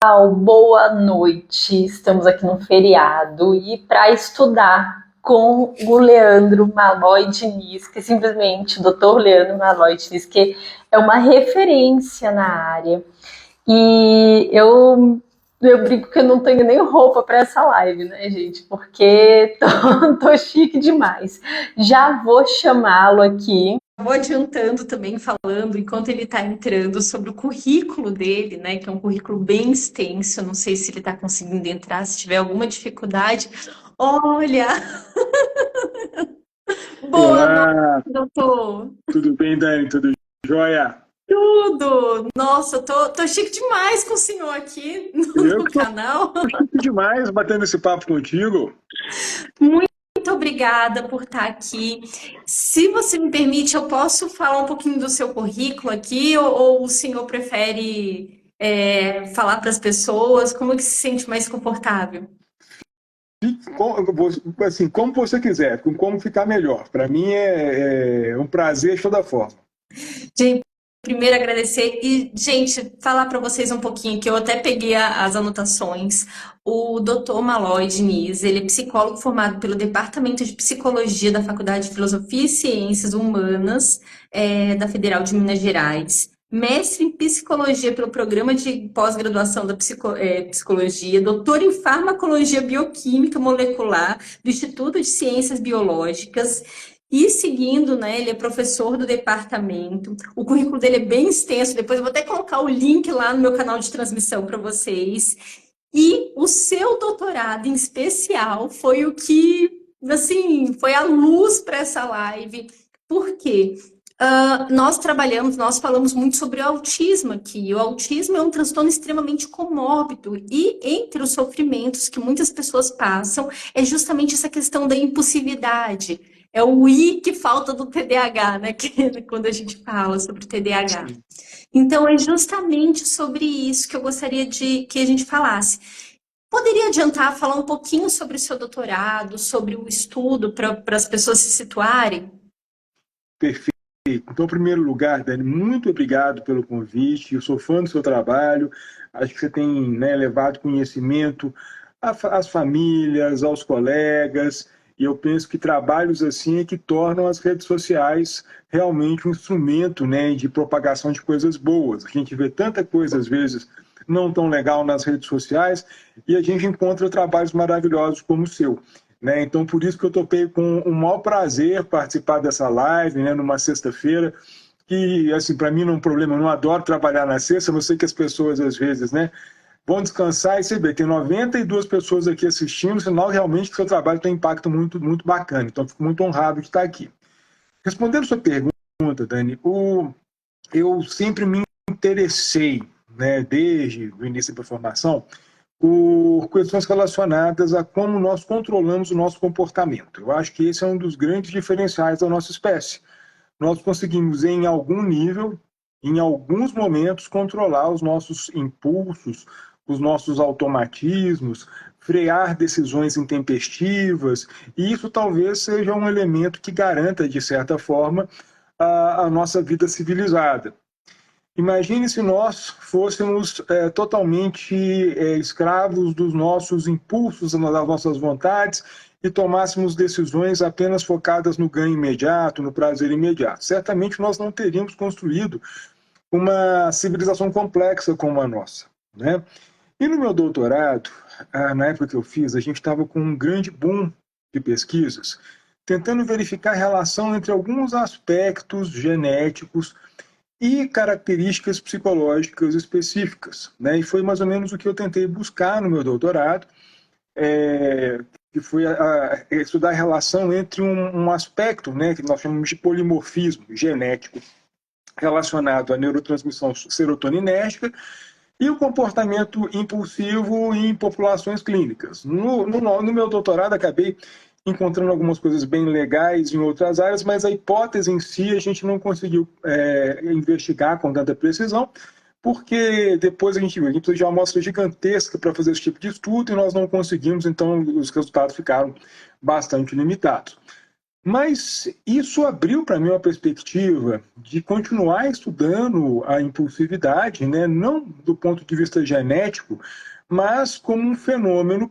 Boa noite. Estamos aqui no feriado e para estudar com o Leandro Malloy Diniz, que é simplesmente o Dr. Leandro Malloy Diniz, que é uma referência na área. E eu brinco que eu não tenho nem roupa para essa live, né, gente? Porque tô chique demais. Já vou chamá-lo aqui. Vou adiantando também, falando, enquanto ele está entrando, sobre o currículo dele, né? Que é um currículo bem extenso. Eu não sei se ele está conseguindo entrar, se tiver alguma dificuldade. Olha, boa noite, Olá, doutor. tudo bem, Dani? Tudo jóia? Tudo! Nossa, tô chique demais com o senhor aqui Eu no que estou canal. chique demais batendo esse papo contigo. Muito obrigada por estar aqui. Se você me permite, eu posso falar um pouquinho do seu currículo aqui, ou o senhor prefere falar para as pessoas? Como que se sente mais confortável? Assim, como você quiser, como ficar melhor. Para mim é um prazer de toda forma. Gente, primeiro agradecer e, gente, falar para vocês um pouquinho, que eu até peguei as anotações. O Dr. Malloy Diniz, ele é psicólogo formado pelo Departamento de Psicologia da Faculdade de Filosofia e Ciências Humanas, da Federal de Minas Gerais. Mestre em Psicologia pelo Programa de Pós-Graduação da Psicologia, doutor em Farmacologia Bioquímica Molecular do Instituto de Ciências Biológicas. E seguindo, né, ele é professor do departamento. O currículo dele é bem extenso. Depois eu vou até colocar o link lá no meu canal de transmissão para vocês. E o seu doutorado em especial foi o que, assim, foi a luz para essa live. Por quê? Nós falamos muito sobre o autismo aqui. O autismo é um transtorno extremamente comórbido e entre os sofrimentos que muitas pessoas passam é justamente essa questão da impulsividade. É o I que falta do TDAH, né? Quando a gente fala sobre TDAH. Sim. Então, é justamente sobre isso que eu gostaria de que a gente falasse. Poderia adiantar falar um pouquinho sobre o seu doutorado, sobre o estudo, para as pessoas se situarem? Perfeito. Então, em primeiro lugar, Dani, muito obrigado pelo convite. Eu sou fã do seu trabalho. Acho que você tem, né, levado conhecimento às famílias, aos colegas. E eu penso que trabalhos assim é que tornam as redes sociais realmente um instrumento, né, de propagação de coisas boas. A gente vê tanta coisa, às vezes, não tão legal nas redes sociais e a gente encontra trabalhos maravilhosos como o seu. Né? Então, por isso que eu topei com o maior prazer participar dessa live, né, numa sexta-feira, que, assim, para mim não é um problema, eu não adoro trabalhar na sexta, eu sei que as pessoas, às vezes, né, vão descansar e você vê, tem 92 pessoas aqui assistindo, sinal realmente que o seu trabalho tem um impacto muito, muito bacana. Então, fico muito honrado de estar aqui. Respondendo a sua pergunta, Dani, eu sempre me interessei, né, desde o início da formação, por questões relacionadas a como nós controlamos o nosso comportamento. Eu acho que esse é um dos grandes diferenciais da nossa espécie. Nós conseguimos, em algum nível, em alguns momentos, controlar os nossos impulsos, os nossos automatismos, frear decisões intempestivas, e isso talvez seja um elemento que garanta, de certa forma, a nossa vida civilizada. Imagine se nós fôssemos totalmente escravos dos nossos impulsos, das nossas vontades e tomássemos decisões apenas focadas no ganho imediato, no prazer imediato. Certamente nós não teríamos construído uma civilização complexa como a nossa, né? E no meu doutorado, na época que eu fiz, a gente estava com um grande boom de pesquisas, tentando verificar a relação entre alguns aspectos genéticos e características psicológicas específicas, né? E foi mais ou menos o que eu tentei buscar no meu doutorado, é, que foi estudar a relação entre um aspecto, né, que nós chamamos de polimorfismo genético, relacionado à neurotransmissão serotoninérgica e o comportamento impulsivo em populações clínicas. No meu doutorado, acabei encontrando algumas coisas bem legais em outras áreas, mas a hipótese em si a gente não conseguiu investigar com tanta precisão, porque depois a gente viu, a gente precisa de uma amostra gigantesca para fazer esse tipo de estudo e nós não conseguimos, então os resultados ficaram bastante limitados. Mas isso abriu para mim uma perspectiva de continuar estudando a impulsividade, né? Não do ponto de vista genético, mas como um fenômeno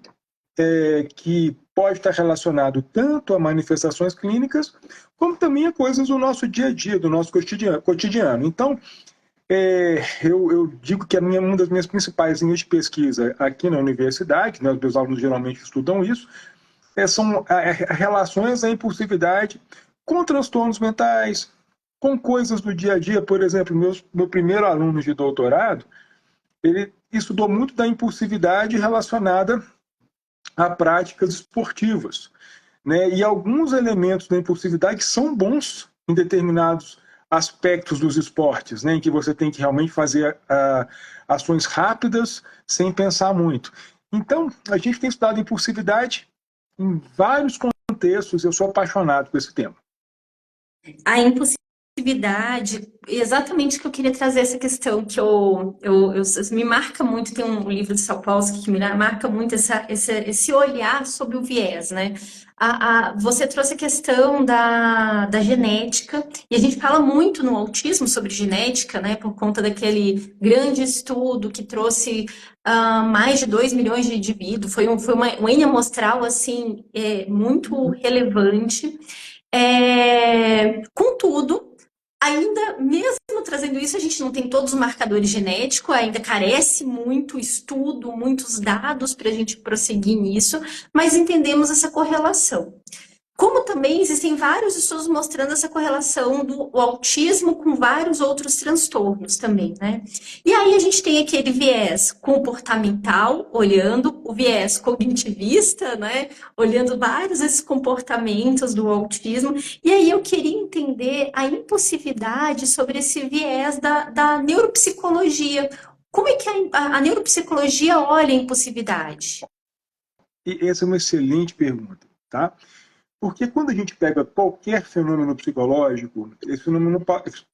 que pode estar relacionado tanto a manifestações clínicas, como também a coisas do nosso dia a dia, do nosso cotidiano. Então, eu digo que uma das minhas principais linhas de pesquisa aqui na universidade, né, os meus alunos geralmente estudam isso, são relações da impulsividade com transtornos mentais, com coisas do dia a dia. Por exemplo, meu primeiro aluno de doutorado, ele estudou muito da impulsividade relacionada a práticas esportivas, né? E alguns elementos da impulsividade são bons em determinados aspectos dos esportes, né? Em que você tem que realmente fazer ações rápidas sem pensar muito. Então, a gente tem estudado impulsividade em vários contextos. Eu sou apaixonado por esse tema. A impulsividade, exatamente o que eu queria trazer essa questão que me marca muito, tem um livro de Sapolsky que me marca muito esse olhar sobre o viés, né? Você trouxe a questão da genética, e a gente fala muito no autismo sobre genética, né? Por conta daquele grande estudo que trouxe mais de 2 milhões de indivíduos, foi uma N amostral, assim, muito relevante. Contudo, ainda mesmo trazendo isso, a gente não tem todos os marcadores genéticos, ainda carece muito estudo, muitos dados para a gente prosseguir nisso, mas entendemos essa correlação. Como também existem vários estudos mostrando essa correlação do autismo com vários outros transtornos também, né? E aí a gente tem aquele viés comportamental, olhando o viés cognitivista, né? Olhando vários desses comportamentos do autismo. E aí eu queria entender a impulsividade sobre esse viés da neuropsicologia. Como é que a neuropsicologia olha a impulsividade? E essa é uma excelente pergunta, tá? Porque quando a gente pega qualquer fenômeno psicológico, esse fenômeno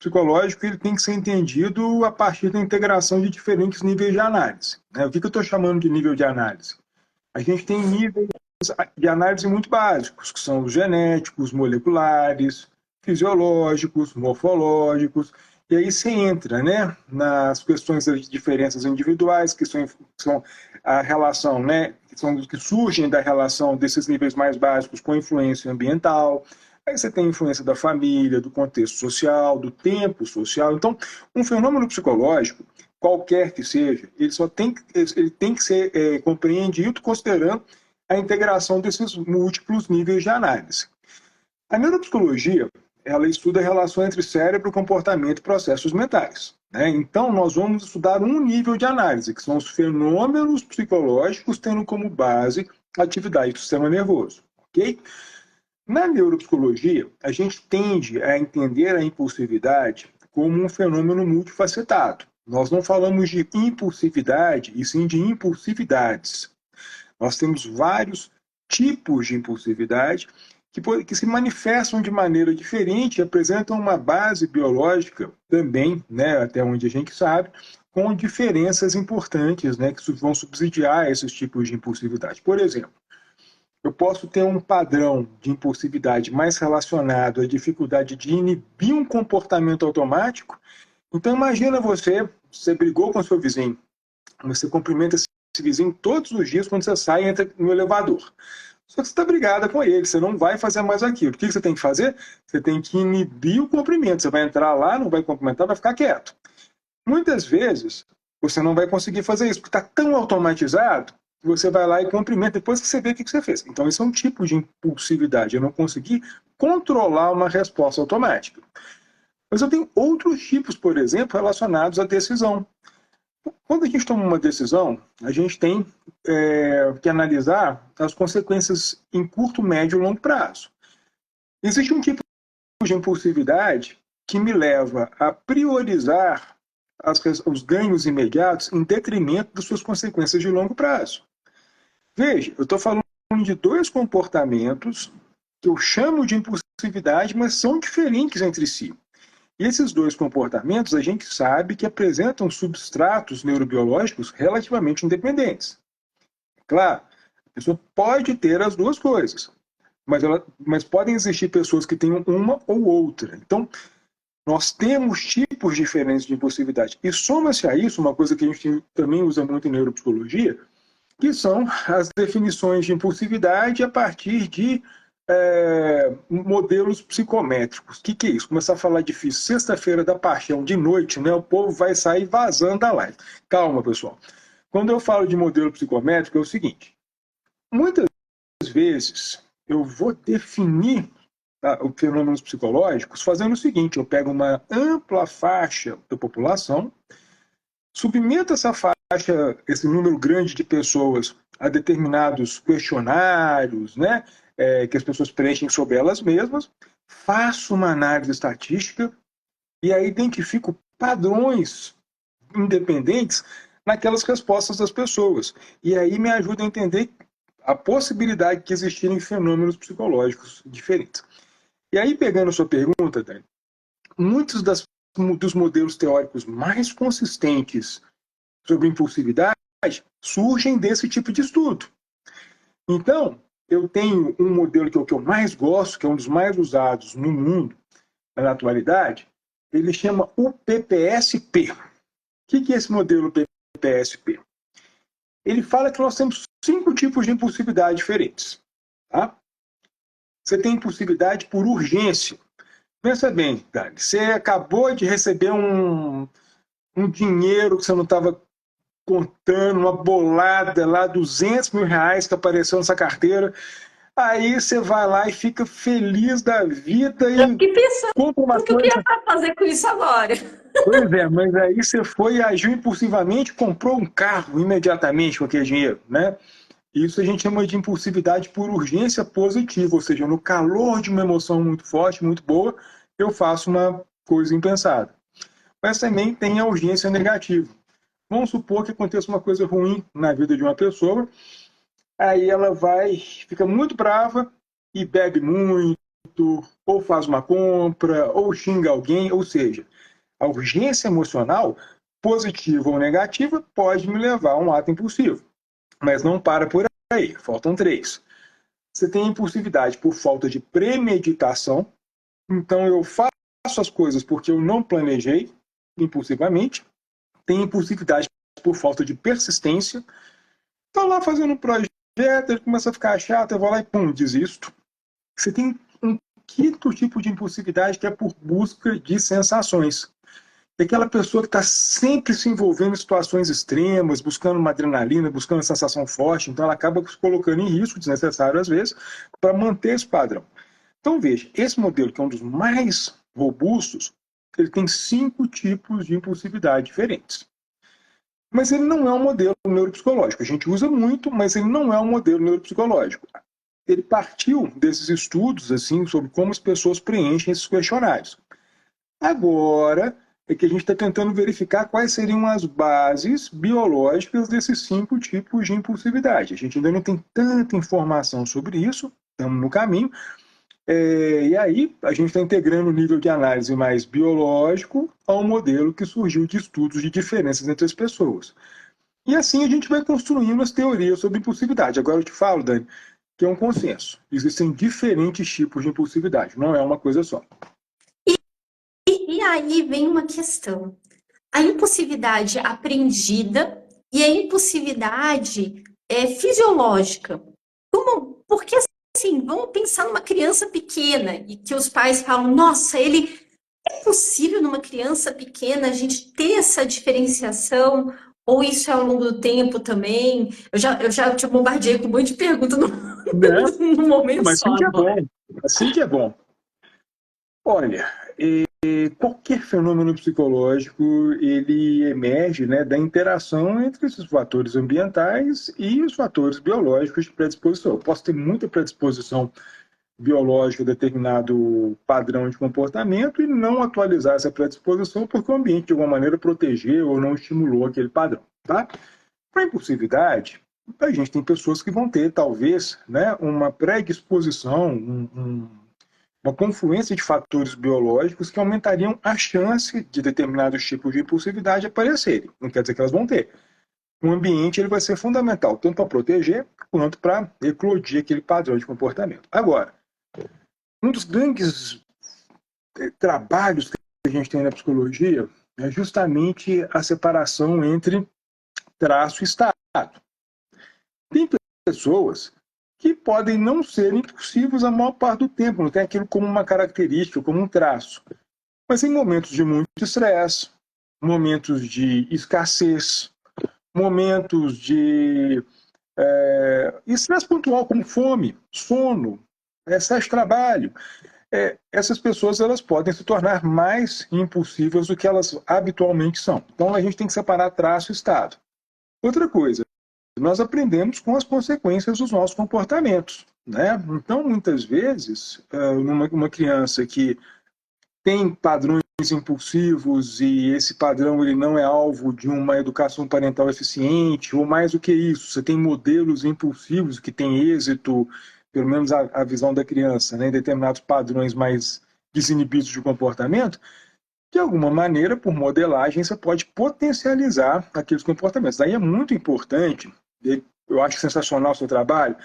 psicológico ele tem que ser entendido a partir da integração de diferentes níveis de análise, né? O que eu estou chamando de nível de análise? A gente tem níveis de análise muito básicos, que são os genéticos, moleculares, fisiológicos, morfológicos, e aí você entra, né, nas questões das diferenças individuais, que são a relação, né, que surgem da relação desses níveis mais básicos com a influência ambiental. Aí você tem a influência da família, do contexto social, do tempo social. Então, um fenômeno psicológico, qualquer que seja, ele tem que ser compreendido considerando a integração desses múltiplos níveis de análise. A neuropsicologia, ela estuda a relação entre cérebro, comportamento e processos mentais, né? Então, nós vamos estudar um nível de análise, que são os fenômenos psicológicos tendo como base a atividade do sistema nervoso, ok? Na neuropsicologia, a gente tende a entender a impulsividade como um fenômeno multifacetado. Nós não falamos de impulsividade, e sim de impulsividades. Nós temos vários tipos de impulsividade que se manifestam de maneira diferente e apresentam uma base biológica também, né, até onde a gente sabe, com diferenças importantes, né, que vão subsidiar esses tipos de impulsividade. Por exemplo, eu posso ter um padrão de impulsividade mais relacionado à dificuldade de inibir um comportamento automático. Então imagina você brigou com seu vizinho, você cumprimenta esse vizinho todos os dias quando você sai e entra no elevador. Só que você está brigada com ele, você não vai fazer mais aquilo. O que você tem que fazer? Você tem que inibir o cumprimento. Você vai entrar lá, não vai cumprimentar, vai ficar quieto. Muitas vezes, você não vai conseguir fazer isso, porque está tão automatizado que você vai lá e cumprimenta depois que você vê o que você fez. Então, isso é um tipo de impulsividade. Eu não consegui controlar uma resposta automática. Mas eu tenho outros tipos, por exemplo, relacionados à decisão. Quando a gente toma uma decisão, a gente tem que analisar as consequências em curto, médio e longo prazo. Existe um tipo de impulsividade que me leva a priorizar os ganhos imediatos em detrimento das suas consequências de longo prazo. Veja, eu estou falando de dois comportamentos que eu chamo de impulsividade, mas são diferentes entre si. E esses dois comportamentos a gente sabe que apresentam substratos neurobiológicos relativamente independentes. Claro, a pessoa pode ter as duas coisas, mas podem existir pessoas que tenham uma ou outra. Então, nós temos tipos diferentes de impulsividade. E soma-se a isso uma coisa que a gente também usa muito em neuropsicologia, que são as definições de impulsividade a partir de modelos psicométricos. O que é isso? Começar a falar difícil. Sexta-feira da paixão, de noite, né, o povo vai sair vazando da live. Calma, pessoal. Quando eu falo de modelo psicométrico, é o seguinte. Muitas vezes eu vou definir os fenômenos psicológicos fazendo o seguinte, eu pego uma ampla faixa da população, submeto essa faixa, esse número grande de pessoas a determinados questionários, né, que as pessoas preenchem sobre elas mesmas, faço uma análise estatística e aí identifico padrões independentes naquelas respostas das pessoas. E aí me ajuda a entender a possibilidade de existirem fenômenos psicológicos diferentes. E aí, pegando a sua pergunta, Dani, muitos dos modelos teóricos mais consistentes sobre impulsividade surgem desse tipo de estudo. Então, eu tenho um modelo que é o que eu mais gosto, que é um dos mais usados no mundo na atualidade, ele chama o PPSP. O que é esse modelo PPSP? Ele fala que nós temos 5 tipos de impulsividade diferentes. Tá? Você tem impulsividade por urgência. Pensa bem, Dani, você acabou de receber um dinheiro que você não estava contando, uma bolada lá, R$ 200.000 que apareceu nessa carteira. Aí você vai lá e fica feliz da vida Eu e fiquei pensando compra uma o que eu ia coisa. fazer com isso agora. Pois é, mas aí você foi e agiu impulsivamente, comprou um carro imediatamente com aquele dinheiro, né? Isso a gente chama de impulsividade por urgência positiva, ou seja, no calor de uma emoção muito forte, muito boa, eu faço uma coisa impensada. Mas também tem a urgência negativa. Vamos supor que aconteça uma coisa ruim na vida de uma pessoa, aí ela fica muito brava e bebe muito, ou faz uma compra, ou xinga alguém, ou seja, a urgência emocional, positiva ou negativa, pode me levar a um ato impulsivo. Mas não para por aí, faltam 3. Você tem impulsividade por falta de premeditação, então eu faço as coisas porque eu não planejei impulsivamente. Tem impulsividade por falta de persistência. Estou lá fazendo um projeto, ele começa a ficar chato, eu vou lá e pum, desisto. Você tem um quinto tipo de impulsividade que é por busca de sensações. É aquela pessoa que está sempre se envolvendo em situações extremas, buscando uma adrenalina, buscando uma sensação forte, então ela acaba se colocando em risco desnecessário às vezes para manter esse padrão. Então veja, esse modelo que é um dos mais robustos, ele tem 5 tipos de impulsividade diferentes. Mas ele não é um modelo neuropsicológico. A gente usa muito, mas ele não é um modelo neuropsicológico. Ele partiu desses estudos assim sobre como as pessoas preenchem esses questionários. Agora é que a gente está tentando verificar quais seriam as bases biológicas desses 5 tipos de impulsividade. A gente ainda não tem tanta informação sobre isso, estamos no caminho. E aí a gente está integrando o nível de análise mais biológico ao modelo que surgiu de estudos de diferenças entre as pessoas. E assim a gente vai construindo as teorias sobre impulsividade. Agora eu te falo, Dani, que é um consenso. Existem diferentes tipos de impulsividade, não é uma coisa só. E aí vem uma questão. A impulsividade aprendida e a impulsividade fisiológica. Porque assim, vamos pensar numa criança pequena e que os pais falam, nossa, é possível numa criança pequena a gente ter essa diferenciação? Ou isso é ao longo do tempo também? Eu já te bombardeei com um monte de perguntas Né? no momento Mas só assim que é agora. bom. Assim que é bom. Olha, qualquer fenômeno psicológico ele emerge, né, da interação entre esses fatores ambientais e os fatores biológicos de predisposição. Eu posso ter muita predisposição biológica a determinado padrão de comportamento e não atualizar essa predisposição porque o ambiente de alguma maneira protegeu ou não estimulou aquele padrão, tá? Para a impulsividade, a gente tem pessoas que vão ter talvez, né, uma predisposição, uma confluência de fatores biológicos que aumentariam a chance de determinados tipos de impulsividade aparecerem. Não quer dizer que elas vão ter. o ambiente ele vai ser fundamental, tanto para proteger quanto para eclodir aquele padrão de comportamento. Agora, um dos grandes trabalhos que a gente tem na psicologia é justamente a separação entre traço e estado. Tem pessoas que podem não ser impulsivos a maior parte do tempo, não tem aquilo como uma característica, como um traço. Mas em momentos de muito estresse, momentos de escassez, momentos de estresse pontual, como fome, sono, excesso de trabalho, essas pessoas elas podem se tornar mais impulsivas do que elas habitualmente são. Então a gente tem que separar traço e estado. Outra coisa, nós aprendemos com as consequências dos nossos comportamentos, né? Então, muitas vezes, uma criança que tem padrões impulsivos e esse padrão ele não é alvo de uma educação parental eficiente, ou mais do que isso, você tem modelos impulsivos que têm êxito, pelo menos a visão da criança, né, em determinados padrões mais desinibidos de comportamento, de alguma maneira, por modelagem, você pode potencializar aqueles comportamentos. Daí é muito importante, eu acho sensacional o seu trabalho,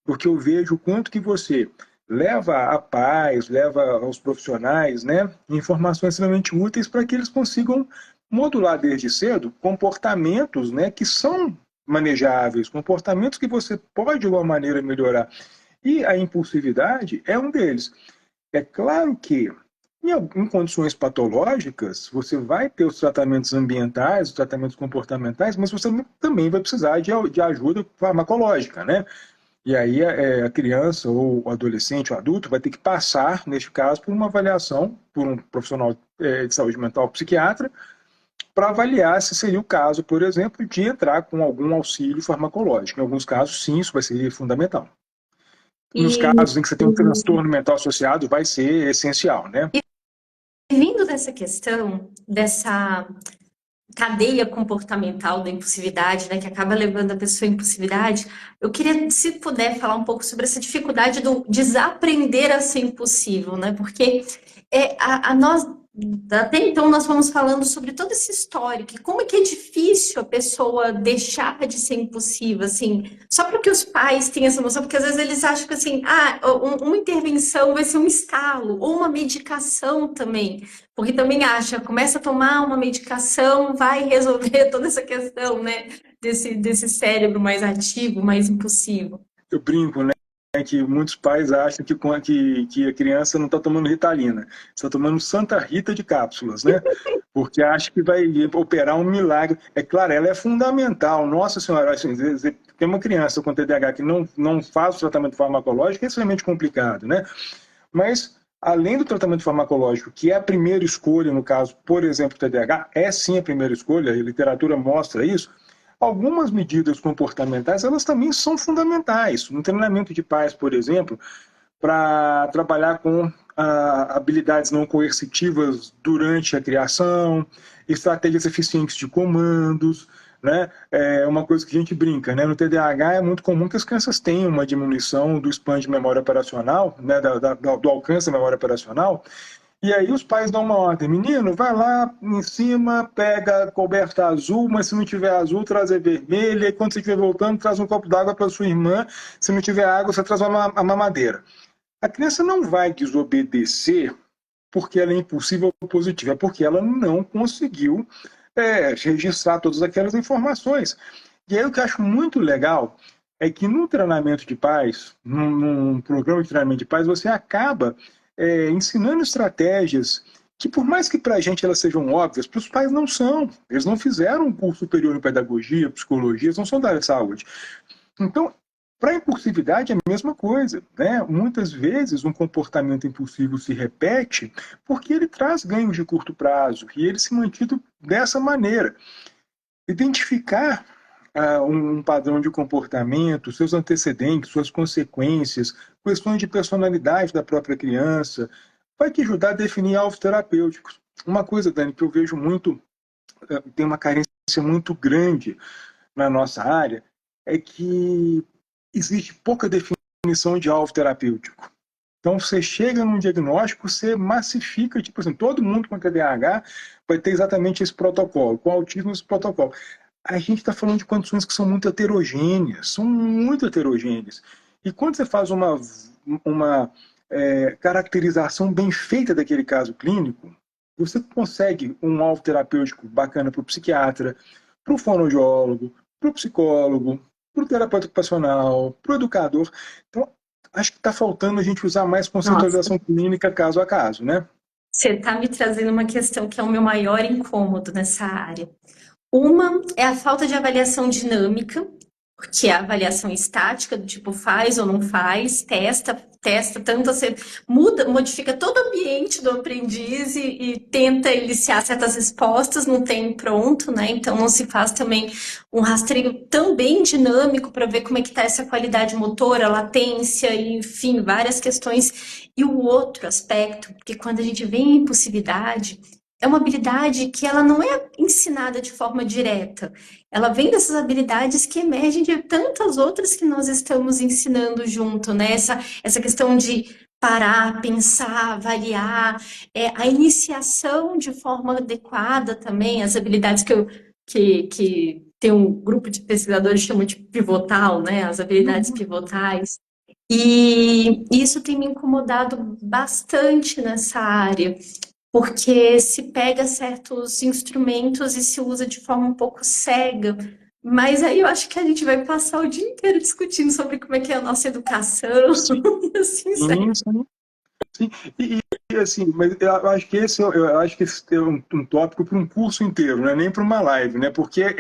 porque eu vejo o quanto que você leva a paz, leva aos profissionais, né, informações extremamente úteis para que eles consigam modular desde cedo comportamentos, né, que são manejáveis, comportamentos que você pode de alguma maneira melhorar. E a impulsividade é um deles. É claro que em condições patológicas, você vai ter os tratamentos ambientais, os tratamentos comportamentais, mas você também vai precisar de ajuda farmacológica, né? E aí a criança ou o adolescente, o adulto, vai ter que passar, neste caso, por uma avaliação por um profissional de saúde mental psiquiatra, para avaliar se seria o caso, por exemplo, de entrar com algum auxílio farmacológico. Em alguns casos, sim, isso vai ser fundamental. Nos E, casos em que você tem um transtorno mental associado, vai ser essencial, né? vindo dessa questão, dessa cadeia comportamental da impulsividade, né, que acaba levando a pessoa à impulsividade, eu queria, se puder, falar um pouco sobre essa dificuldade do desaprender a ser impulsivo, né? Porque nós até então nós fomos falando sobre todo esse histórico, e como é que é difícil a pessoa deixar de ser impulsiva, assim, só porque os pais têm essa noção, porque às vezes eles acham que assim, uma intervenção vai ser um estalo, ou uma medicação também. Porque também acha, começa a tomar uma medicação, vai resolver toda essa questão, né? Desse cérebro mais ativo, mais impulsivo. Eu brinco, né? Que muitos pais acham que a criança não está tomando Ritalina, está tomando Santa Rita de cápsulas, né? Porque acha que vai operar um milagre. É claro, ela é fundamental. Nossa Senhora, assim, tem uma criança com TDAH que não faz o tratamento farmacológico, é extremamente complicado, né? Mas, além do tratamento farmacológico, que é a primeira escolha, no caso, por exemplo, TDAH, é sim a primeira escolha, a literatura mostra isso, algumas medidas comportamentais, elas também são fundamentais. No treinamento de pais, por exemplo, para trabalhar com habilidades não coercitivas durante a criação, estratégias eficientes de comandos, né? É uma coisa que a gente brinca, né? No TDAH é muito comum que as crianças tenham uma diminuição do span de memória operacional, né? Do alcance da memória operacional, e aí os pais dão uma ordem, menino, vai lá em cima, pega a coberta azul, mas se não tiver azul, traz a vermelha, e quando você estiver voltando, traz um copo d'água para sua irmã, se não tiver água, você traz a mamadeira. A criança não vai desobedecer porque ela é impulsiva ou positiva, é porque ela não conseguiu registrar todas aquelas informações. E aí o que eu acho muito legal é que no treinamento de pais, num programa de treinamento de pais, você acaba ensinando estratégias que, por mais que para a gente elas sejam óbvias, para os pais não são. Eles não fizeram um curso superior em pedagogia, psicologia, eles não são da área de saúde. Então, para a impulsividade é a mesma coisa, né? Muitas vezes um comportamento impulsivo se repete porque ele traz ganhos de curto prazo e ele se mantido dessa maneira. Identificar um padrão de comportamento, seus antecedentes, suas consequências, questões de personalidade da própria criança, vai te ajudar a definir alvos terapêuticos. Uma coisa, Dani, que eu vejo muito, tem uma carência muito grande na nossa área, é que existe pouca definição de alvo terapêutico. Então, você chega num diagnóstico, você massifica, tipo assim, todo mundo com TDAH vai ter exatamente esse protocolo, com autismo esse protocolo. a gente está falando de condições que são muito heterogêneas, são muito heterogêneas. E quando você faz uma caracterização bem feita daquele caso clínico, você consegue um alvo terapêutico bacana para o psiquiatra, para o fonoaudiólogo, para o psicólogo, para o terapeuta ocupacional, para o educador. Então, acho que está faltando a gente usar mais Nossa, conceitualização clínica caso a caso, né? você está me trazendo uma questão que é o meu maior incômodo nessa área. Uma é a falta de avaliação dinâmica, que é a avaliação estática, do tipo faz ou não faz, testa, tanto você muda, modifica todo o ambiente do aprendiz e tenta eliciar certas respostas, não tem pronto, né? Então não se faz também um rastreio também dinâmico para ver como é que está essa qualidade motora, latência, enfim, várias questões. E o outro aspecto, porque quando a gente vê em impulsividade, é uma habilidade que ela não é ensinada de forma direta. Ela vem dessas habilidades que emergem de tantas outras que nós estamos ensinando junto, né? Essa questão de parar, pensar, avaliar, a iniciação de forma adequada também, as habilidades que tem um grupo de pesquisadores que chamam de pivotal, né? As habilidades pivotais. E isso tem me incomodado bastante nessa área porque se pega certos instrumentos e se usa de forma um pouco cega. Mas aí eu acho que a gente vai passar o dia inteiro discutindo sobre como é que é a nossa educação, assim, Sim, sério. sim, sim. Assim, mas eu acho que eu acho que esse é um tópico para um curso inteiro, não é nem para uma live, né? Porque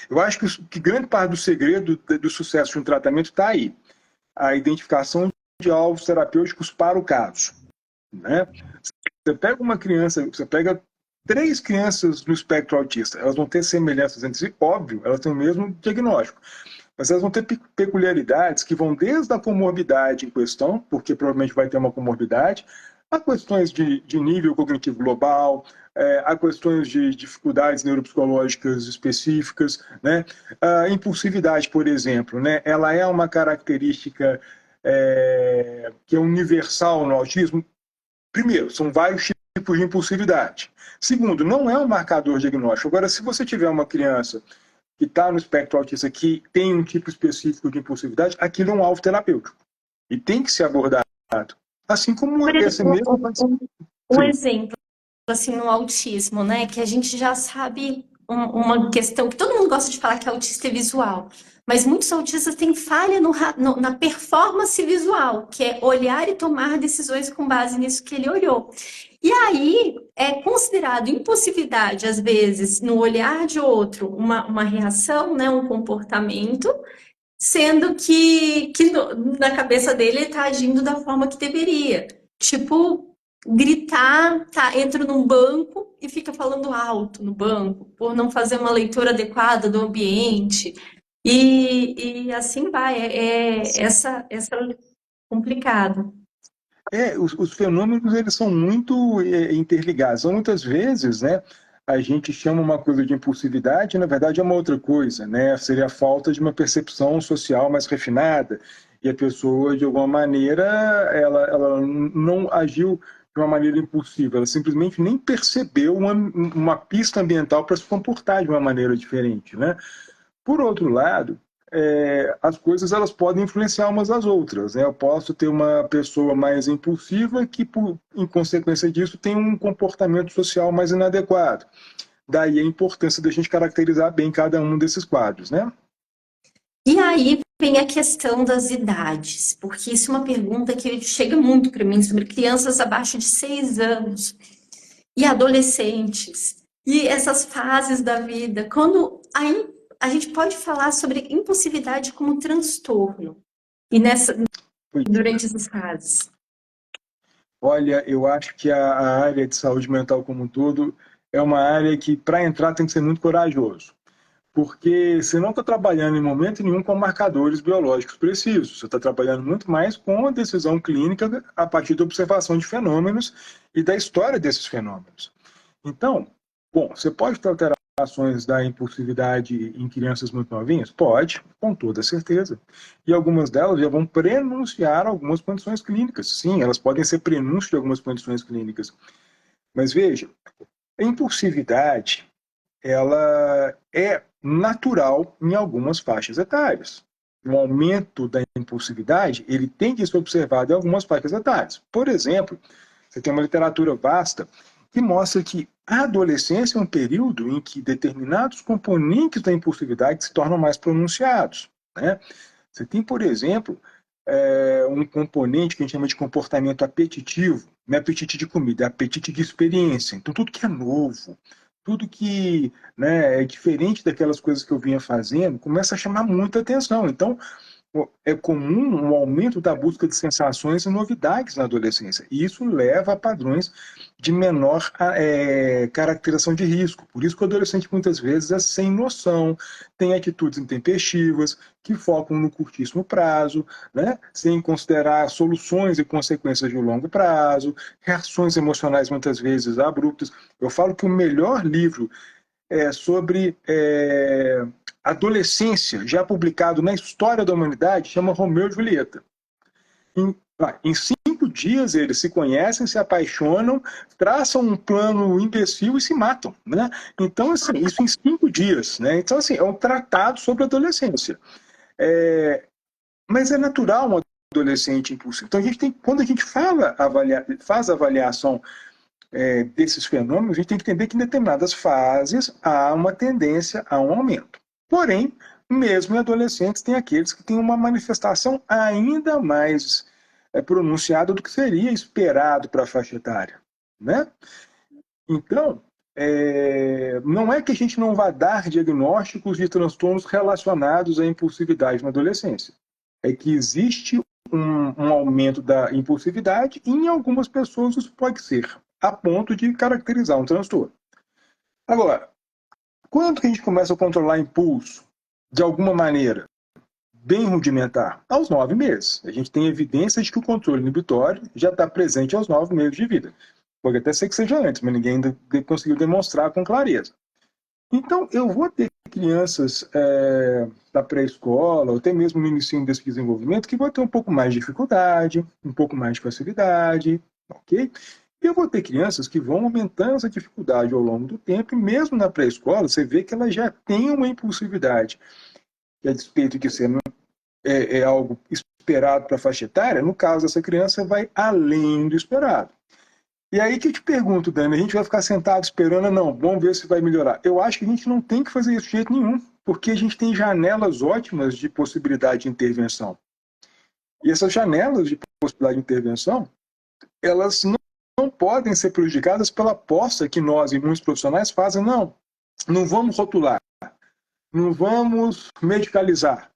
eu acho que grande parte do segredo do sucesso de um tratamento está aí, a identificação de alvos terapêuticos para o caso, né? Você pega uma criança, você pega 3 crianças no espectro autista, elas vão ter semelhanças entre si, óbvio, elas têm o mesmo diagnóstico, mas elas vão ter peculiaridades que vão desde a comorbidade em questão, porque provavelmente vai ter uma comorbidade, a questões de nível cognitivo global, a questões de dificuldades neuropsicológicas específicas, né? A impulsividade, por exemplo, né? Ela é uma característica que é universal no autismo. Primeiro, são vários tipos de impulsividade. Segundo, não é um marcador diagnóstico. Agora, se você tiver uma criança que está no espectro autista que tem um tipo específico de impulsividade, aquilo é um alvo terapêutico. E tem que ser abordado. Assim como Por esse exemplo, mesmo. um Sim. exemplo, assim, no autismo, né, que a gente já sabe uma questão que todo mundo gosta de falar que autista é visual, mas muitos autistas têm falha na performance visual, que é olhar e tomar decisões com base nisso que ele olhou. E aí é considerado impulsividade, às vezes, no olhar de outro, uma reação, né, um comportamento, sendo que na cabeça dele ele está agindo da forma que deveria. Tipo, gritar, tá, entra num banco e fica falando alto no banco, por não fazer uma leitura adequada do ambiente. E assim vai, essa complicado. Os fenômenos eles são muito interligados. Então, muitas vezes, né, a gente chama uma coisa de impulsividade, e, na verdade é uma outra coisa, né? Seria a falta de uma percepção social mais refinada e a pessoa, de alguma maneira, ela não agiu de uma maneira impulsiva, ela simplesmente nem percebeu uma pista ambiental para se comportar de uma maneira diferente, né? Por outro lado, as coisas elas podem influenciar umas às outras, né? Eu posso ter uma pessoa mais impulsiva que, em consequência disso, tem um comportamento social mais inadequado. Daí a importância da gente caracterizar bem cada um desses quadros, né? E aí vem a questão das idades, porque isso é uma pergunta que chega muito para mim sobre crianças abaixo de 6 anos e adolescentes e essas fases da vida, quando aí a gente pode falar sobre impulsividade como transtorno e durante essas fases. Olha, eu acho que a área de saúde mental como um todo é uma área que, para entrar, tem que ser muito corajoso. Porque você não está trabalhando em momento nenhum com marcadores biológicos precisos. Você está trabalhando muito mais com a decisão clínica a partir da observação de fenômenos e da história desses fenômenos. Então, bom, você pode ter alterações da impulsividade em crianças muito novinhas? Pode, com toda certeza. E algumas delas já vão prenunciar algumas condições clínicas. Sim, elas podem ser prenúncio de algumas condições clínicas. Mas veja, a impulsividade ela é natural em algumas faixas etárias. O aumento da impulsividade, ele tem que ser observado em algumas faixas etárias. Por exemplo, você tem uma literatura vasta que mostra que a adolescência é um período em que determinados componentes da impulsividade se tornam mais pronunciados, né? Você tem, por exemplo, um componente que a gente chama de comportamento apetitivo, não é apetite de comida, é apetite de experiência. Então, tudo que é novo, tudo que, né, é diferente daquelas coisas que eu vinha fazendo, começa a chamar muita atenção. Então, é comum um aumento da busca de sensações e novidades na adolescência. E isso leva a padrões de menor caracterização de risco. Por isso que o adolescente muitas vezes é sem noção, tem atitudes intempestivas, que focam no curtíssimo prazo, né? Sem considerar soluções e consequências de longo prazo, reações emocionais muitas vezes abruptas. Eu falo que o melhor livro sobre adolescência, já publicado na história da humanidade, chama Romeu e Julieta. Em 5 dias eles se conhecem, se apaixonam, traçam um plano imbecil e se matam, né? Então, assim, isso em 5 dias, né? Então, assim, é um tratado sobre adolescência. Mas é natural um adolescente impulsivo. Então, quando a gente faz a avaliação desses fenômenos, a gente tem que entender que em determinadas fases há uma tendência a um aumento. Porém, mesmo em adolescentes, tem aqueles que têm uma manifestação ainda mais pronunciada do que seria esperado para a faixa etária, né? Então, não é que a gente não vá dar diagnósticos de transtornos relacionados à impulsividade na adolescência. É que existe um aumento da impulsividade e em algumas pessoas isso pode ser a ponto de caracterizar um transtorno. Agora, quando que a gente começa a controlar impulso de alguma maneira bem rudimentar? Aos 9 meses. A gente tem evidência de que o controle inibitório já está presente aos 9 meses de vida. Pode até ser que seja antes, mas ninguém ainda conseguiu demonstrar com clareza. Então, eu vou ter crianças da pré-escola, ou até mesmo no início desse desenvolvimento, que vão ter um pouco mais de dificuldade, um pouco mais de facilidade, ok? E eu vou ter crianças que vão aumentando essa dificuldade ao longo do tempo, e mesmo na pré-escola, você vê que ela já tem uma impulsividade, que a despeito de ser algo esperado para a faixa etária, no caso dessa criança, vai além do esperado. E aí que eu te pergunto, Dani, a gente vai ficar sentado esperando? Não, vamos ver se vai melhorar. Eu acho que a gente não tem que fazer isso de jeito nenhum, porque a gente tem janelas ótimas de possibilidade de intervenção. E essas janelas de possibilidade de intervenção, elas não podem ser prejudicadas pela aposta que nós e muitos profissionais fazem. Não vamos rotular, não vamos medicalizar,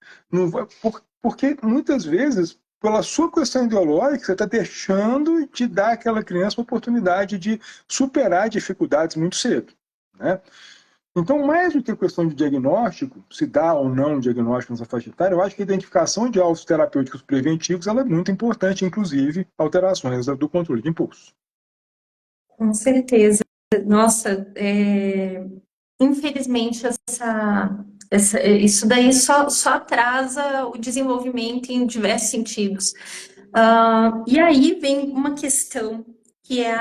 porque muitas vezes, pela sua questão ideológica, você está deixando de dar àquela criança uma oportunidade de superar dificuldades muito cedo, né? Então, mais do que a questão de diagnóstico, se dá ou não diagnóstico nessa faixa etária, eu acho que a identificação de alvos terapêuticos preventivos ela é muito importante, inclusive alterações do controle de impulso. Com certeza. Nossa, infelizmente isso daí só atrasa o desenvolvimento em diversos sentidos. E aí vem uma questão que é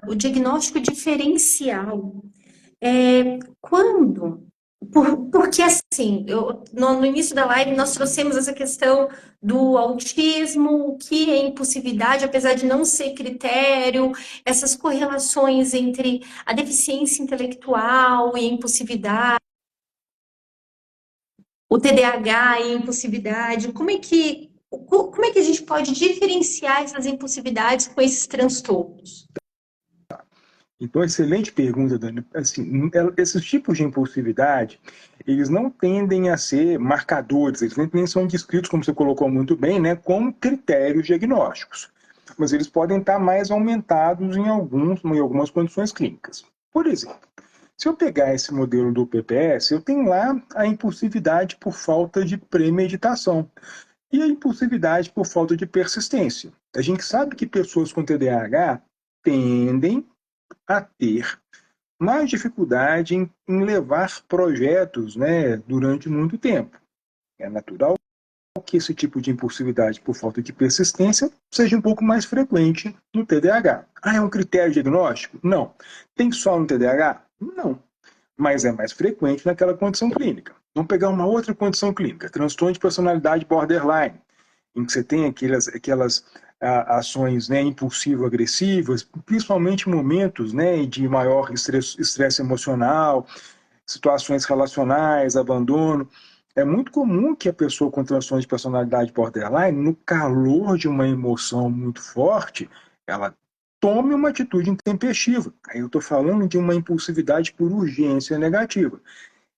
o diagnóstico diferencial. Quando? Porque assim, no início da live nós trouxemos essa questão do autismo, o que é impulsividade, apesar de não ser critério, essas correlações entre a deficiência intelectual e a impulsividade, o TDAH e a impulsividade. Como é que a gente pode diferenciar essas impulsividades com esses transtornos? Então, excelente pergunta, Dani. Assim, esses tipos de impulsividade, eles não tendem a ser marcadores, eles nem são descritos, como você colocou muito bem, né, como critérios diagnósticos. Mas eles podem estar mais aumentados em algumas condições clínicas. Por exemplo, se eu pegar esse modelo do PPS, eu tenho lá a impulsividade por falta de premeditação e a impulsividade por falta de persistência. A gente sabe que pessoas com TDAH tendem a ter mais dificuldade em levar projetos, né, durante muito tempo. É natural que esse tipo de impulsividade por falta de persistência seja um pouco mais frequente no TDAH. É um critério diagnóstico? Não. Tem só no TDAH? Não. mas é mais frequente naquela condição clínica. Vamos pegar uma outra condição clínica, transtorno de personalidade borderline, em que você tem aquelas ações, né, impulsivo-agressivas, principalmente em momentos, né, de maior estresse emocional, situações relacionais, abandono. É muito comum que a pessoa com transtorno de personalidade borderline, no calor de uma emoção muito forte, ela tome uma atitude intempestiva. Aí eu estou falando de uma impulsividade por urgência negativa.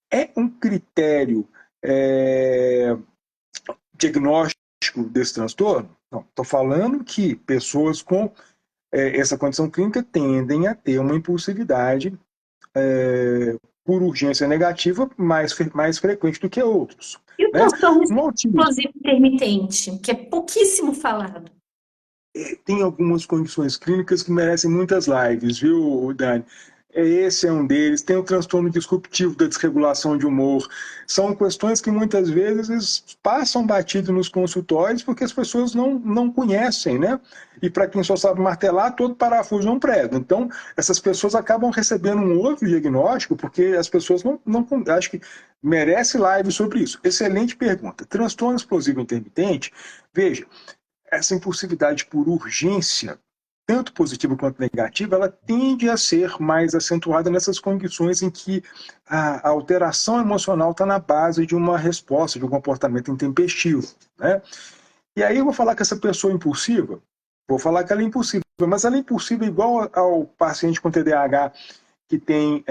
É um critério diagnóstico desse transtorno? Não, estou falando que pessoas com essa condição clínica tendem a ter uma impulsividade por urgência negativa mais frequente do que outros. E o Né? transtorno No autismo, explosivo intermitente, que é pouquíssimo falado. tem algumas condições clínicas que merecem muitas lives, viu, Dani? Esse é um deles. Tem o transtorno disruptivo da desregulação de humor. São questões que muitas vezes passam batido nos consultórios porque as pessoas não conhecem, né? E para quem só sabe martelar, todo parafuso é um prego. Então, essas pessoas acabam recebendo um outro diagnóstico porque as pessoas não acho que merece live sobre isso. Excelente pergunta. Transtorno explosivo intermitente, veja, essa impulsividade por urgência, tanto positiva quanto negativa, ela tende a ser mais acentuada nessas condições em que a alteração emocional está na base de uma resposta, de um comportamento intempestivo. Né? E aí eu vou falar que essa pessoa impulsiva, vou falar que ela é impulsiva, mas ela é impulsiva igual ao paciente com TDAH que tem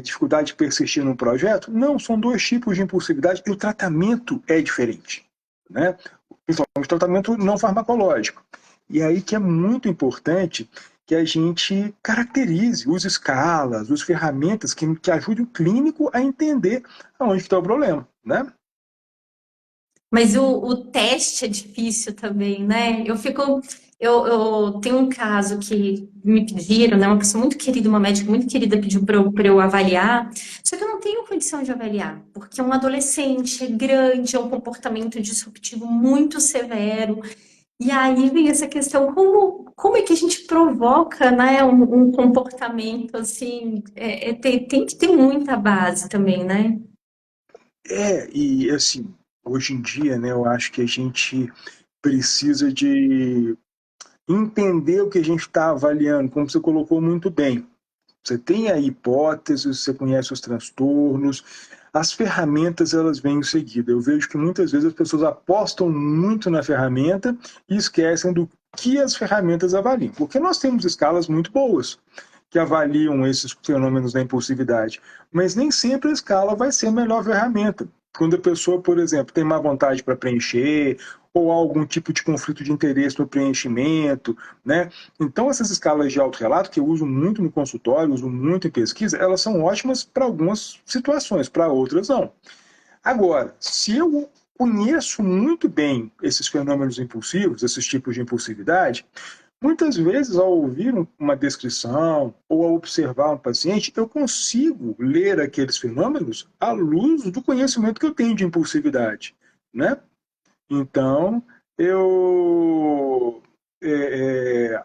dificuldade de persistir no projeto? Não, são dois tipos de impulsividade e o tratamento é diferente. Né? Principalmente o tratamento não farmacológico. E aí que é muito importante que a gente caracterize, use escalas, use ferramentas que ajudem o clínico a entender aonde está o problema, né? Mas o teste é difícil também, né? Eu tenho um caso que me pediram, né? Uma pessoa muito querida, uma médica muito querida pediu para eu avaliar, só que eu não tenho condição de avaliar, porque é um adolescente, é grande, é um comportamento disruptivo muito severo. E aí vem essa questão, como é que a gente provoca, né, um comportamento assim, tem que ter muita base também, né? E assim, hoje em dia, né, eu acho que a gente precisa de entender o que a gente está avaliando, como você colocou muito bem. Você tem a hipótese, você conhece os transtornos, as ferramentas elas vêm em seguida. Eu vejo que muitas vezes as pessoas apostam muito na ferramenta e esquecem do que as ferramentas avaliam, porque nós temos escalas muito boas que avaliam esses fenômenos da impulsividade, mas nem sempre a escala vai ser a melhor ferramenta. Quando a pessoa, por exemplo, tem má vontade para preencher, ou algum tipo de conflito de interesse no preenchimento, né? Então, essas escalas de autorrelato, que eu uso muito no consultório, uso muito em pesquisa, elas são ótimas para algumas situações, para outras não. Agora, se eu conheço muito bem esses fenômenos impulsivos, esses tipos de impulsividade, muitas vezes, ao ouvir uma descrição ou ao observar um paciente, eu consigo ler aqueles fenômenos à luz do conhecimento que eu tenho de impulsividade, né? Então, eu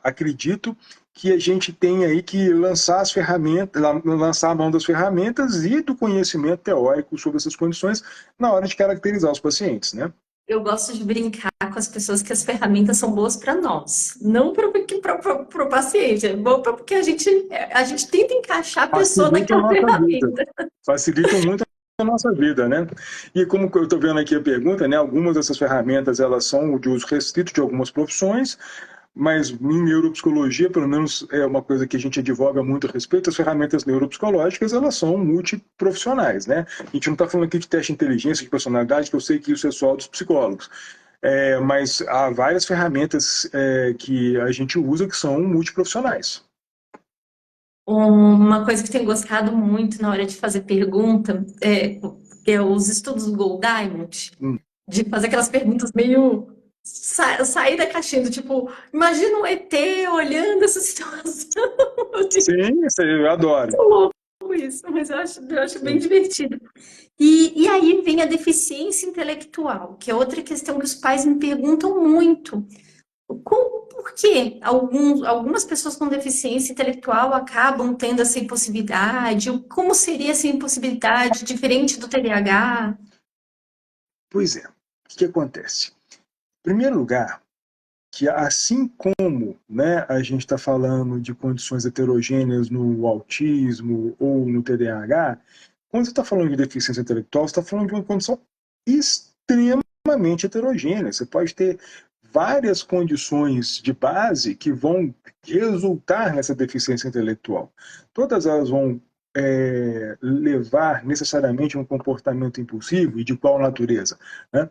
acredito que a gente tem aí que lançar as ferramentas, lançar a mão das ferramentas e do conhecimento teórico sobre essas condições na hora de caracterizar os pacientes, né? Eu gosto de brincar com as pessoas que as ferramentas são boas para nós, não para o paciente, é bom porque a gente tenta encaixar a pessoa Facilitam a naquela nossa vida. ferramenta. Facilitam muito a nossa vida, né? E como eu estou vendo aqui a pergunta, né? Algumas dessas ferramentas elas são de uso restrito de algumas profissões, mas em neuropsicologia, pelo menos é uma coisa que a gente advoga muito a respeito, as ferramentas neuropsicológicas, elas são multiprofissionais, né? A gente não está falando aqui de teste de inteligência, de personalidade, que eu sei que isso é só dos psicólogos. Mas há várias ferramentas que a gente usa que são multiprofissionais. Uma coisa que eu tenho gostado muito na hora de fazer pergunta é os estudos do Gold Diamond, Hum. de fazer aquelas perguntas meio sair da caixinha, do tipo, imagina um ET olhando essa situação. Sim, eu adoro. Muito louco isso, mas eu acho bem divertido. E aí vem a deficiência intelectual, que é outra questão que os pais me perguntam muito. Por que algumas pessoas com deficiência intelectual acabam tendo essa impossibilidade? Como seria essa impossibilidade diferente do TDAH? Pois é, o que acontece? Em primeiro lugar, que assim como, né, a gente está falando de condições heterogêneas no autismo ou no TDAH, quando você está falando de deficiência intelectual, você está falando de uma condição extremamente heterogênea. Você pode ter várias condições de base que vão resultar nessa deficiência intelectual. Todas elas vão levar necessariamente a um comportamento impulsivo e de qual natureza, né?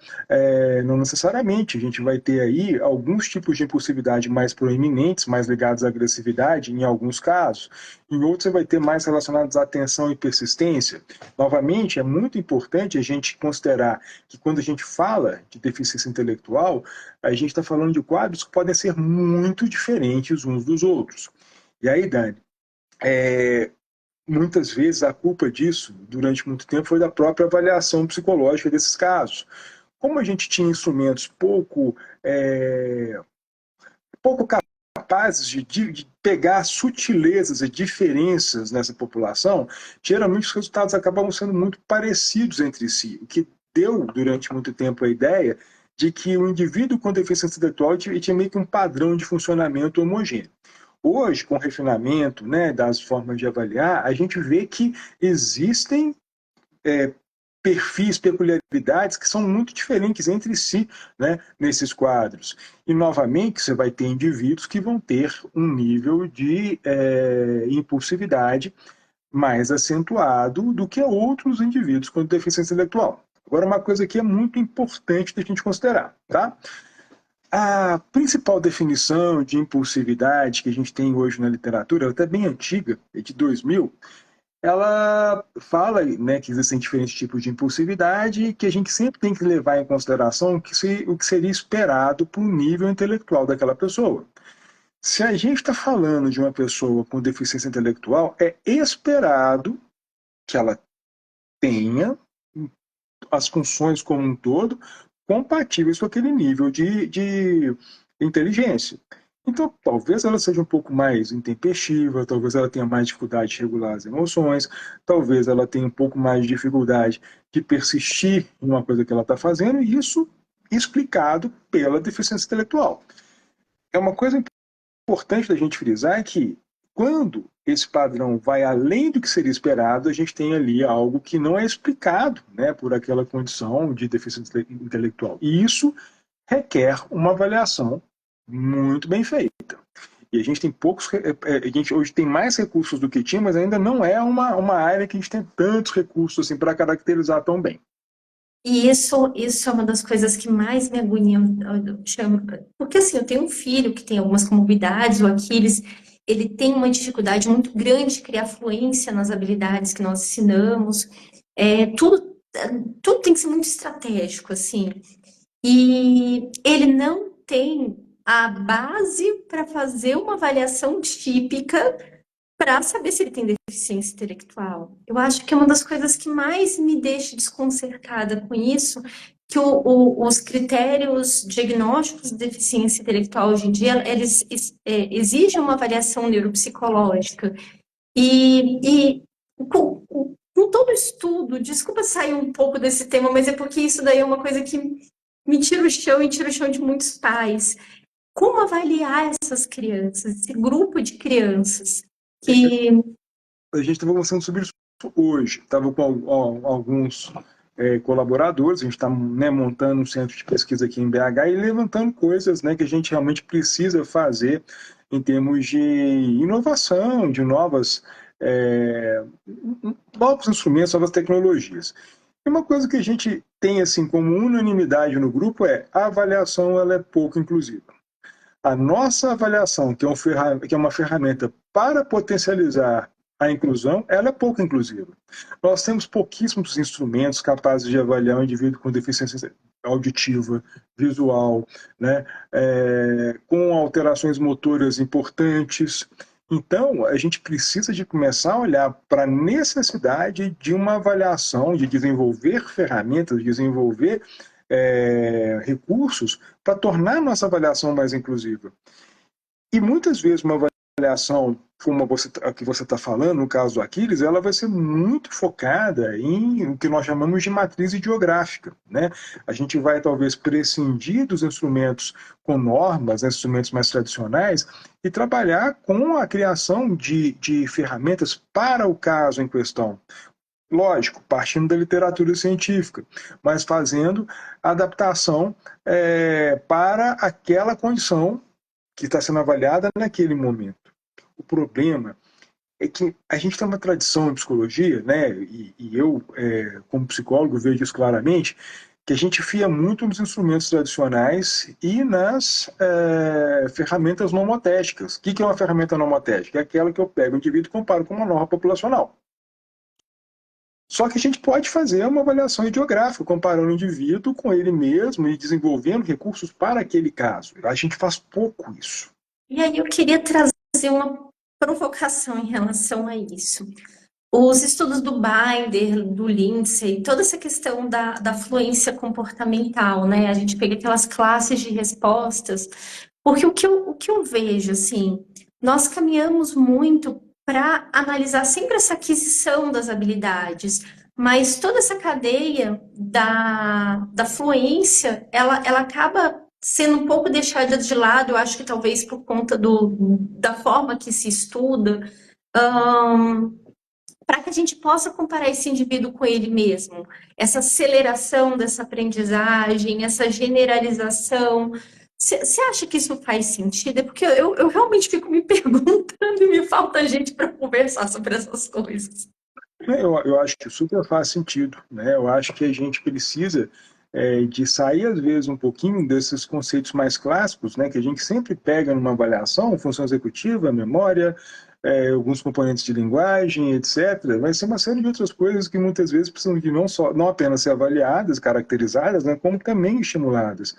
Não necessariamente, a gente vai ter aí alguns tipos de impulsividade mais proeminentes, mais ligados à agressividade, em alguns casos, em outros você vai ter mais relacionados à atenção e persistência. Novamente, é muito importante a gente considerar que quando a gente fala de deficiência intelectual, a gente está falando de quadros que podem ser muito diferentes uns dos outros. E aí, Dani, muitas vezes a culpa disso, durante muito tempo, foi da própria avaliação psicológica desses casos. Como a gente tinha instrumentos pouco capazes de pegar sutilezas e diferenças nessa população, geralmente os resultados acabavam sendo muito parecidos entre si, o que deu, durante muito tempo, a ideia de que o indivíduo com deficiência intelectual tinha meio que um padrão de funcionamento homogêneo. Hoje, com o refinamento, né, das formas de avaliar, a gente vê que existem perfis, peculiaridades que são muito diferentes entre si, né, nesses quadros. E, novamente, você vai ter indivíduos que vão ter um nível de impulsividade mais acentuado do que outros indivíduos com deficiência intelectual. Agora, uma coisa que é muito importante da gente considerar, tá? A principal definição de impulsividade que a gente tem hoje na literatura, ela é até bem antiga, é de 2000, ela fala, né, que existem diferentes tipos de impulsividade e que a gente sempre tem que levar em consideração o que seria esperado para o nível intelectual daquela pessoa. Se a gente está falando de uma pessoa com deficiência intelectual, é esperado que ela tenha as funções como um todo compatíveis com aquele nível de inteligência. Então, talvez ela seja um pouco mais intempestiva, talvez ela tenha mais dificuldade de regular as emoções, talvez ela tenha um pouco mais de dificuldade de persistir em uma coisa que ela está fazendo, e isso explicado pela deficiência intelectual. É uma coisa importante da gente frisar que quando esse padrão vai além do que seria esperado, a gente tem ali algo que não é explicado, né, por aquela condição de deficiência intelectual. E isso requer uma avaliação muito bem feita. E a gente tem a gente hoje tem mais recursos do que tinha, mas ainda não é uma área que a gente tem tantos recursos assim para caracterizar tão bem. E isso é uma das coisas que mais me agonia, porque assim, eu tenho um filho que tem algumas comorbidades, o Aquiles, ele tem uma dificuldade muito grande de criar fluência nas habilidades que nós ensinamos, tudo tem que ser muito estratégico, assim, e ele não tem a base para fazer uma avaliação típica para saber se ele tem deficiência intelectual. Eu acho que é uma das coisas que mais me deixa desconcertada com isso, que os critérios diagnósticos de deficiência intelectual hoje em dia, eles exigem uma avaliação neuropsicológica. E com todo estudo, desculpa sair um pouco desse tema, mas é porque isso daí é uma coisa que me tira o chão e tira o chão de muitos pais. Como avaliar essas crianças, esse grupo de crianças que A gente estava conversando sobre isso hoje. Estava com alguns colaboradores, a gente está, né, montando um centro de pesquisa aqui em BH e levantando coisas, né, que a gente realmente precisa fazer em termos de inovação, de novos instrumentos, novas tecnologias. E uma coisa que a gente tem assim como unanimidade no grupo é a avaliação ela é pouco inclusiva. A nossa avaliação, que é uma ferramenta para potencializar a inclusão, ela é pouco inclusiva. Nós temos pouquíssimos instrumentos capazes de avaliar um indivíduo com deficiência auditiva, visual, né, com alterações motoras importantes. Então, a gente precisa de começar a olhar para a necessidade de uma avaliação, de desenvolver ferramentas, de desenvolver recursos para tornar a nossa avaliação mais inclusiva. E muitas vezes uma avaliação como a que você está falando, no caso do Aquiles, ela vai ser muito focada em o que nós chamamos de matriz ideográfica, né? A gente vai talvez prescindir dos instrumentos com normas, instrumentos mais tradicionais, e trabalhar com a criação de ferramentas para o caso em questão. Lógico, partindo da literatura científica, mas fazendo adaptação para aquela condição que está sendo avaliada naquele momento. O problema é que a gente tem uma tradição em psicologia, né, e eu, como psicólogo, vejo isso claramente, que a gente fia muito nos instrumentos tradicionais e nas ferramentas nomotéticas. O que é uma ferramenta nomotética? É aquela que eu pego o indivíduo e comparo com uma norma populacional. Só que a gente pode fazer uma avaliação ideográfica, comparando o indivíduo com ele mesmo e desenvolvendo recursos para aquele caso. A gente faz pouco isso. E aí eu queria trazer uma provocação em relação a isso. Os estudos do Binder, do Lindsay, toda essa questão da fluência comportamental, né? A gente pega aquelas classes de respostas, porque o que eu vejo, assim, nós caminhamos muito para analisar sempre essa aquisição das habilidades, mas toda essa cadeia da fluência, ela acaba sendo um pouco deixada de lado, eu acho que talvez por conta da forma que se estuda, para que a gente possa comparar esse indivíduo com ele mesmo. Essa aceleração dessa aprendizagem, essa generalização. Você acha que isso faz sentido? É porque eu realmente fico me perguntando e me falta gente para conversar sobre essas coisas. Eu acho que super faz sentido, né? Eu acho que a gente precisa de sair, às vezes, um pouquinho desses conceitos mais clássicos, né? Que a gente sempre pega numa avaliação, função executiva, memória, alguns componentes de linguagem, etc. Vai ser uma série de outras coisas que muitas vezes precisam de não apenas ser avaliadas, caracterizadas, né? Como também estimuladas.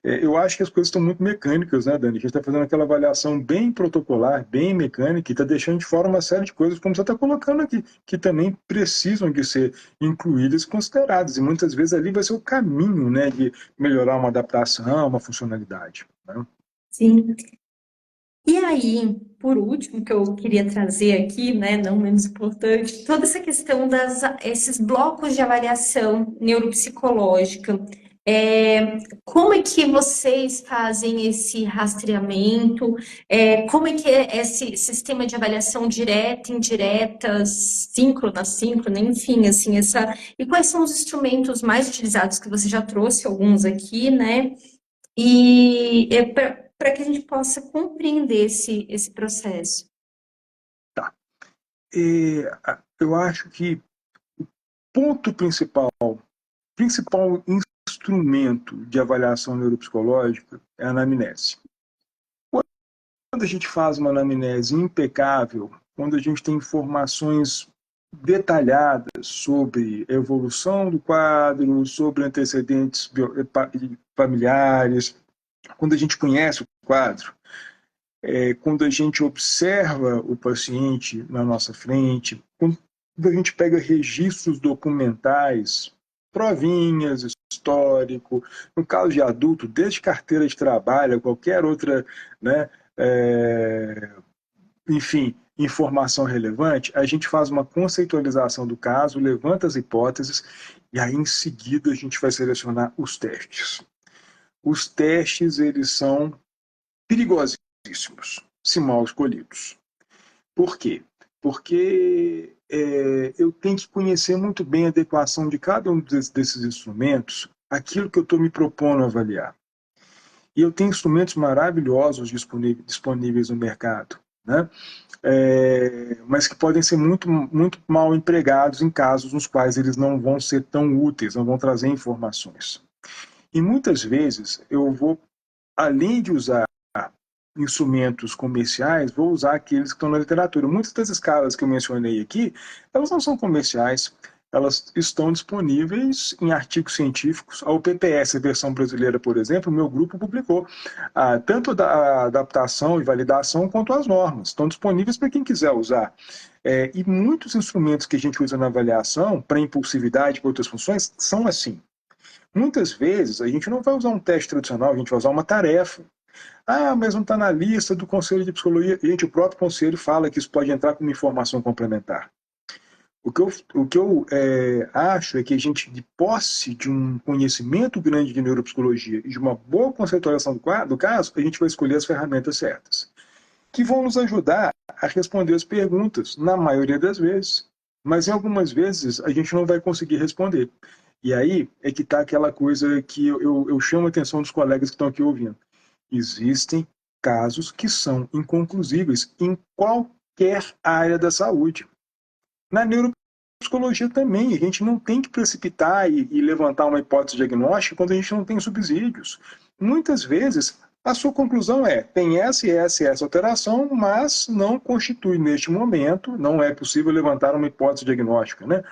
Eu acho que as coisas estão muito mecânicas, né, Dani? A gente está fazendo aquela avaliação bem protocolar, bem mecânica, e está deixando de fora uma série de coisas, como você está colocando aqui, que também precisam de ser incluídas e consideradas. E muitas vezes ali vai ser o caminho, né, de melhorar uma adaptação, uma funcionalidade. Né? Sim. E aí, por último, que eu queria trazer aqui, né, não menos importante, toda essa questão esses blocos de avaliação neuropsicológica. Como é que vocês fazem esse rastreamento? Como é que é esse sistema de avaliação direta, indireta, síncrona, enfim, assim, e quais são os instrumentos mais utilizados que você já trouxe alguns aqui, né? E para que a gente possa compreender esse processo. Tá. Eu acho que o ponto principal instrumento de avaliação neuropsicológica é a anamnese. Quando a gente faz uma anamnese impecável, quando a gente tem informações detalhadas sobre a evolução do quadro, sobre antecedentes familiares, quando a gente conhece o quadro, quando a gente observa o paciente na nossa frente, quando a gente pega registros documentais, provinhas, histórico, no caso de adulto, desde carteira de trabalho, qualquer outra, né, enfim, informação relevante, a gente faz uma conceitualização do caso, levanta as hipóteses e aí em seguida a gente vai selecionar os testes. Os testes, eles são perigosíssimos, se mal escolhidos. Por quê? Porque eu tenho que conhecer muito bem a adequação de cada um desses instrumentos àquilo que eu estou me propondo a avaliar. E eu tenho instrumentos maravilhosos disponíveis no mercado, né? Mas que podem ser muito, muito mal empregados em casos nos quais eles não vão ser tão úteis, não vão trazer informações. E muitas vezes eu vou, além de usar instrumentos comerciais, vou usar aqueles que estão na literatura. Muitas das escalas que eu mencionei aqui, elas não são comerciais, elas estão disponíveis em artigos científicos. A UPPS, a versão brasileira, por exemplo, o meu grupo publicou tanto a adaptação e validação quanto as normas. Estão disponíveis para quem quiser usar. E muitos instrumentos que a gente usa na avaliação, para impulsividade e para outras funções, são assim. Muitas vezes, a gente não vai usar um teste tradicional, a gente vai usar uma tarefa. Ah, mas não está na lista do Conselho de Psicologia. Gente, o próprio Conselho fala que isso pode entrar como informação complementar. O que eu acho é que a gente, de posse de um conhecimento grande de neuropsicologia e de uma boa conceitualização do caso, a gente vai escolher as ferramentas certas, que vão nos ajudar a responder as perguntas, na maioria das vezes. Mas em algumas vezes a gente não vai conseguir responder. E aí é que está aquela coisa que eu chamo a atenção dos colegas que estão aqui ouvindo. Existem casos que são inconclusíveis em qualquer área da saúde. Na neuropsicologia também, a gente não tem que precipitar e levantar uma hipótese diagnóstica quando a gente não tem subsídios. Muitas vezes, a sua conclusão é, tem essa e essa e essa alteração, mas não constitui neste momento, não é possível levantar uma hipótese diagnóstica, né?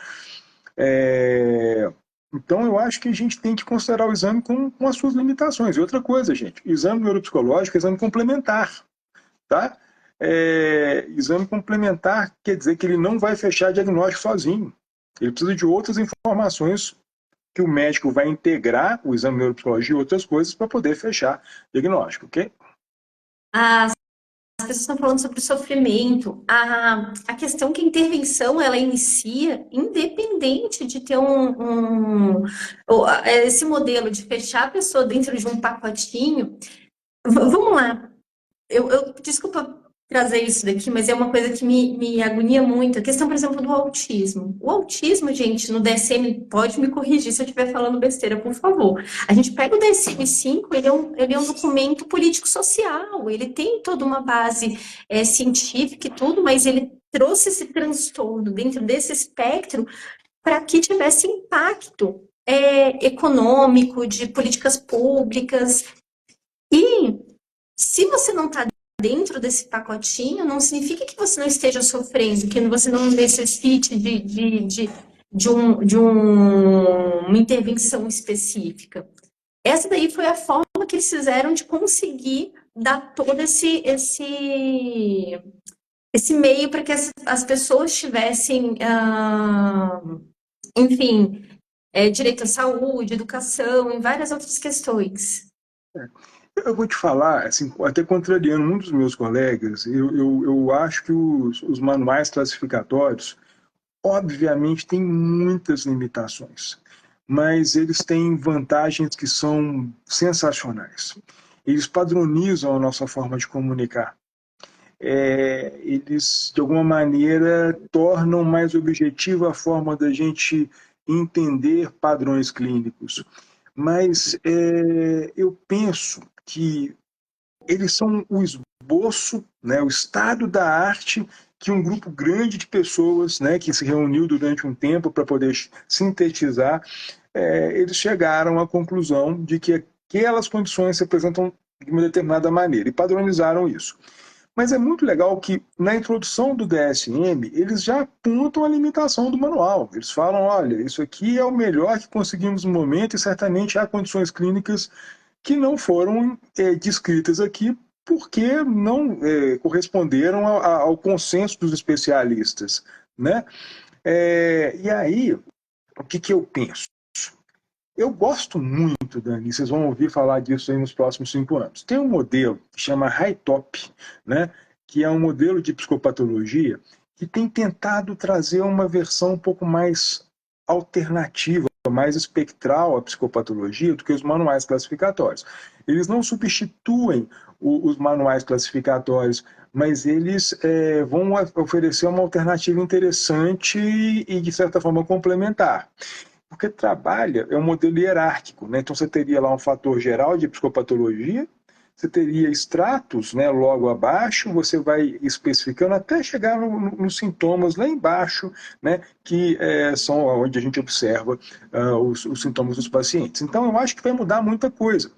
Então, eu acho que a gente tem que considerar o exame com as suas limitações. E outra coisa, gente, exame neuropsicológico é exame complementar, tá? Exame complementar quer dizer que ele não vai fechar diagnóstico sozinho. Ele precisa de outras informações que o médico vai integrar o exame de neuropsicologia e outras coisas para poder fechar diagnóstico, ok? As pessoas estão falando sobre o sofrimento. A questão que a intervenção ela inicia independente de ter esse modelo de fechar a pessoa dentro de um pacotinho. Vamos lá. Desculpa trazer isso daqui, mas é uma coisa que me agonia muito. A questão, por exemplo, do autismo. O autismo, gente, no DSM, pode me corrigir se eu estiver falando besteira, por favor. A gente pega o DSM-5, ele é um documento político-social, ele tem toda uma base científica e tudo, mas ele trouxe esse transtorno dentro desse espectro para que tivesse impacto econômico, de políticas públicas. E se você não está dentro desse pacotinho, não significa que você não esteja sofrendo, que você não necessite uma intervenção específica. Essa daí foi a forma que eles fizeram de conseguir dar todo esse meio para que as pessoas tivessem, enfim, direito à saúde, educação e várias outras questões. Eu vou te falar, assim, até contrariando muitos dos meus colegas, eu acho que os manuais classificatórios, obviamente, têm muitas limitações, mas eles têm vantagens que são sensacionais. Eles padronizam a nossa forma de comunicar. Eles, de alguma maneira, tornam mais objetiva a forma da gente entender padrões clínicos. Mas eu penso que eles são o esboço, né, o estado da arte que um grupo grande de pessoas, né, que se reuniu durante um tempo para poder sintetizar, eles chegaram à conclusão de que aquelas condições se apresentam de uma determinada maneira e padronizaram isso. Mas é muito legal que, na introdução do DSM, eles já apontam a limitação do manual. Eles falam, olha, isso aqui é o melhor que conseguimos no momento e certamente há condições clínicas que não foram descritas aqui porque não corresponderam ao consenso dos especialistas, né? E aí, o que eu penso? Eu gosto muito, Dani, vocês vão ouvir falar disso aí nos próximos 5 anos. Tem um modelo que chama HiTOP, né, que é um modelo de psicopatologia que tem tentado trazer uma versão um pouco mais alternativa, mais espectral à psicopatologia do que os manuais classificatórios. Eles não substituem os manuais classificatórios, mas eles vão oferecer uma alternativa interessante e, de certa forma, complementar. Porque trabalha, é um modelo hierárquico, né? Então você teria lá um fator geral de psicopatologia, você teria estratos, né, logo abaixo, você vai especificando até chegar nos sintomas lá embaixo, né, que são onde a gente observa os sintomas dos pacientes. Então eu acho que vai mudar muita coisa.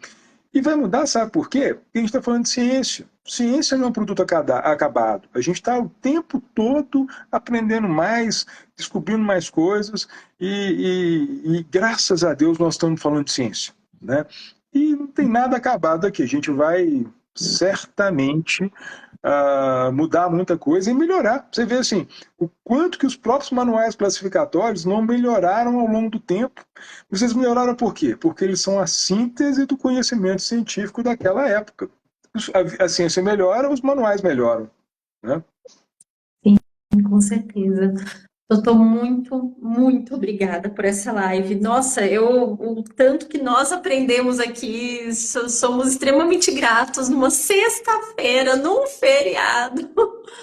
E vai mudar, sabe por quê? Porque a gente está falando de ciência. Ciência não é um produto acabado. A gente está o tempo todo aprendendo mais, descobrindo mais coisas, e graças a Deus nós estamos falando de ciência, né? E não tem nada acabado aqui. A gente vai certamente mudar muita coisa e melhorar. Você vê assim, o quanto que os próprios manuais classificatórios não melhoraram ao longo do tempo. Vocês melhoraram por quê? Porque eles são a síntese do conhecimento científico daquela época. A ciência melhora, os manuais melhoram, né? Sim, com certeza. Doutor, muito, muito obrigada por essa live. Nossa, o tanto que nós aprendemos aqui, somos extremamente gratos numa sexta-feira, num feriado.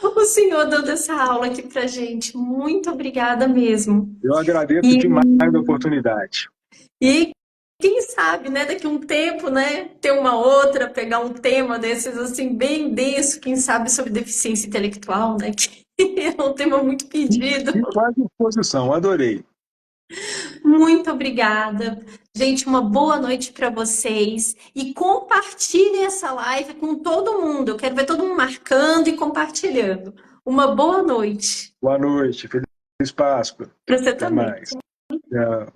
O senhor dando essa aula aqui pra gente. Muito obrigada mesmo. Eu agradeço E, demais a oportunidade. e quem sabe, né, daqui a um tempo, né, ter uma outra, pegar um tema desses assim, bem denso, quem sabe sobre deficiência intelectual, né, que é um tema muito pedido. Fico à disposição, adorei. Muito obrigada. Gente, uma boa noite para vocês. E compartilhem essa live com todo mundo. Eu quero ver todo mundo marcando e compartilhando. Uma boa noite Boa noite, feliz Páscoa. para você Até também. mais. Tchau.